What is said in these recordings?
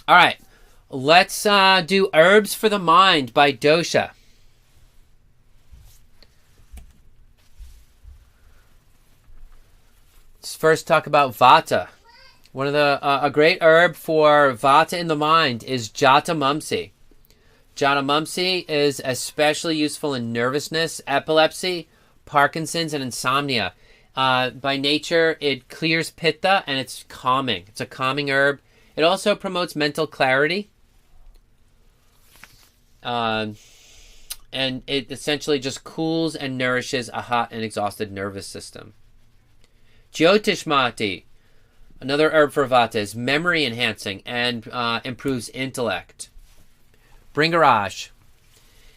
All right. Let's do Herbs for the Mind by Dosha. Let's first talk about Vata. One of the a great herb for Vata in the mind is Jatamumsi. Jatamumsi is especially useful in nervousness, epilepsy, Parkinson's, and insomnia. By nature, it clears pitta and it's calming. It's a calming herb. It also promotes mental clarity. And it essentially just cools and nourishes a hot and exhausted nervous system. Jyotishmati, another herb for Vata, is memory enhancing and improves intellect. Bringaraj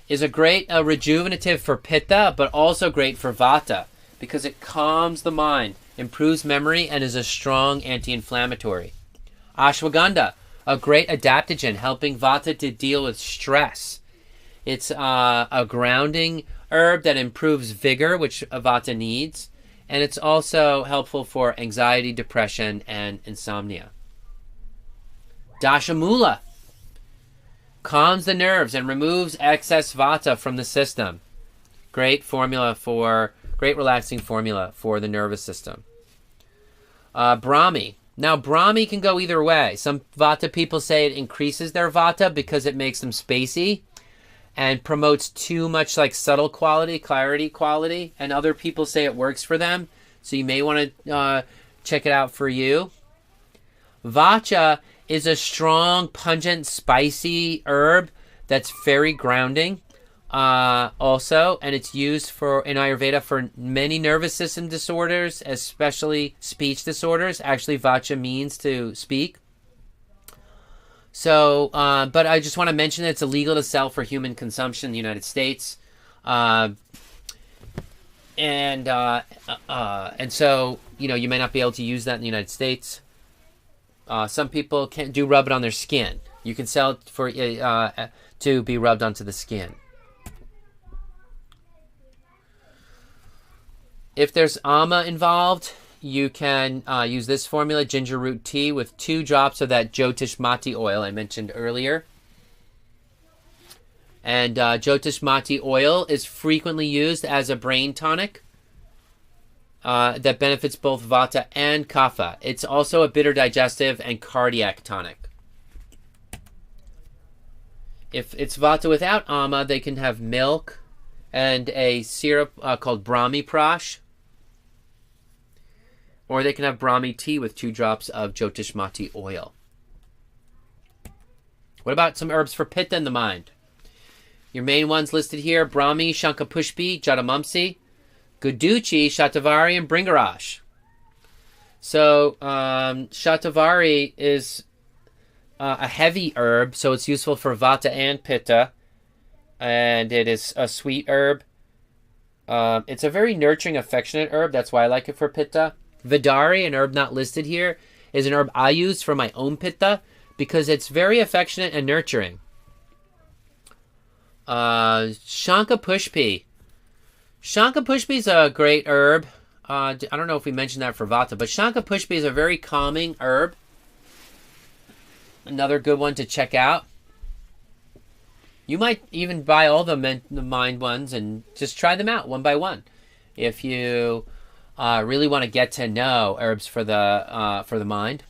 is a great rejuvenative for Pitta, but also great for Vata because it calms the mind, improves memory, and is a strong anti-inflammatory. Ashwagandha, a great adaptogen helping Vata to deal with stress. It's a grounding herb that improves vigor, which Vata needs, and it's also helpful for anxiety, depression, and insomnia. Dashamula calms the nerves and removes excess Vata from the system. Great relaxing formula for the nervous system. Brahmi. Now, Brahmi can go either way. Some Vata people say it increases their Vata because it makes them spacey and promotes too much like subtle quality, clarity quality, and other people say it works for them. So you may want to check it out for you. Vacha is a strong, pungent, spicy herb that's very grounding also, and it's used in Ayurveda for many nervous system disorders, especially speech disorders. Actually, Vacha means to speak. So, but I just want to mention that it's illegal to sell for human consumption in the United States. And so, you may not be able to use that in the United States. Some people rub it on their skin. You can sell it for to be rubbed onto the skin. If there's ama involved, you can use this formula, ginger root tea, with 2 drops of that Jyotishmati oil I mentioned earlier. And Jyotishmati oil is frequently used as a brain tonic that benefits both Vata and Kapha. It's also a bitter digestive and cardiac tonic. If it's Vata without ama, they can have milk and a syrup called Brahmi Prash. Or they can have Brahmi tea with 2 drops of Jyotishmati oil. What about some herbs for Pitta in the mind? Your main ones listed here: Brahmi, Shankapushpi, Jatamumsi, Guduchi, Shatavari, and Bringaraj. So Shatavari is a heavy herb, so it's useful for Vata and Pitta, and it is a sweet herb. It's a very nurturing, affectionate herb. That's why I like it for Pitta. Vidari, an herb not listed here, is an herb I use for my own Pitta because it's very affectionate and nurturing. Shankapushpi. Shankapushpi is a great herb. I don't know if we mentioned that for Vata, but Shankapushpi is a very calming herb. Another good one to check out. You might even buy all the mind ones and just try them out one by one. If you really want to get to know herbs for the mind.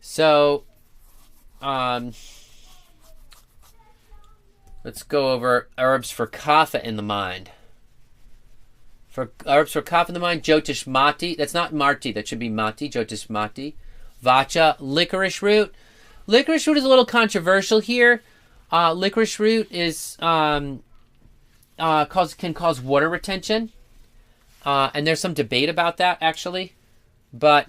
So, let's go over herbs for Kapha in the mind. For herbs for Kapha in the mind, Jyotishmati. That's not Marti. That should be Mati. Jyotishmati. Vacha, licorice root. Licorice root is a little controversial here. Licorice root is can cause water retention, and there's some debate about that actually, but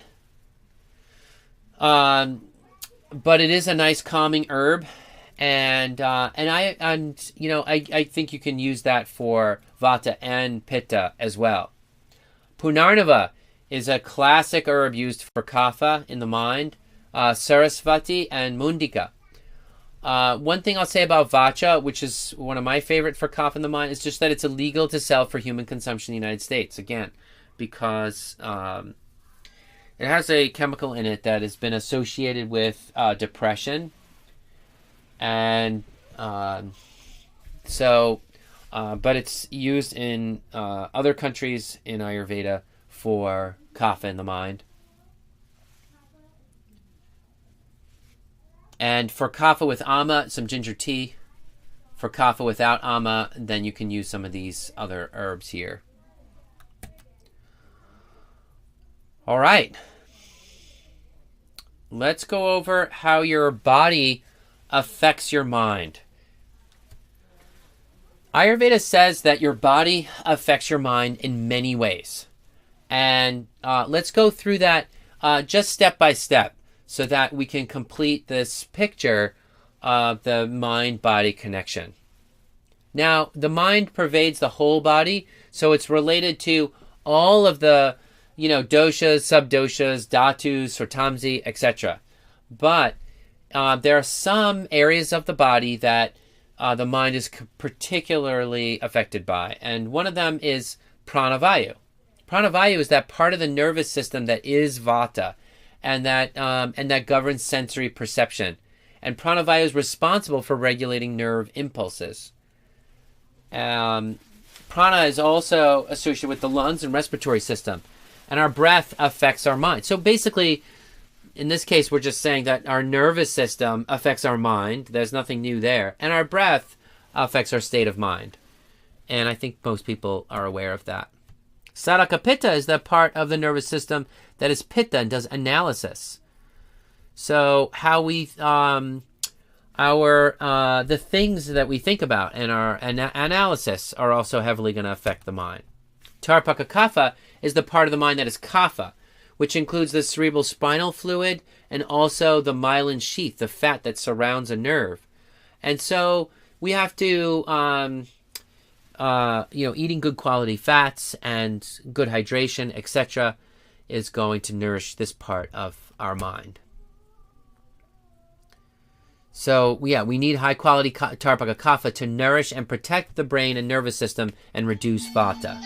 it is a nice calming herb, and I think you can use that for Vata and Pitta as well. Punarnava is a classic herb used for Kapha in the mind. Sarasvati and Mundika. One thing I'll say about Vacha, which is one of my favorite for Kapha in the mind, is just that it's illegal to sell for human consumption in the United States. Again, because it has a chemical in it that has been associated with depression. And but it's used in other countries in Ayurveda for kapha in the mind. And for kapha with ama, some ginger tea. For kapha without ama, then you can use some of these other herbs here. All right. Let's go over how your body affects your mind. Ayurveda says that your body affects your mind in many ways. And let's go through that just step by step so that we can complete this picture of the mind-body connection. Now, the mind pervades the whole body, so it's related to all of the, doshas, subdoshas, dhatus, sartamsi, etc. But there are some areas of the body that the mind is particularly affected by, and one of them is pranavayu. Pranavayu is that part of the nervous system that is vata, and that governs sensory perception. And pranavayu is responsible for regulating nerve impulses. Prana is also associated with the lungs and respiratory system, and our breath affects our mind. So basically, in this case, we're just saying that our nervous system affects our mind. There's nothing new there. And our breath affects our state of mind. And I think most people are aware of that. Saraka Pitta is that part of the nervous system that is Pitta and does analysis. So how we, the things that we think about and our analysis are also heavily going to affect the mind. Tarpaka Kapha is the part of the mind that is Kapha, which includes the cerebral spinal fluid and also the myelin sheath, the fat that surrounds a nerve. And so we have to, eating good quality fats and good hydration, etc., is going to nourish this part of our mind. So, we need high-quality Tarpaka Kapha to nourish and protect the brain and nervous system and reduce vata.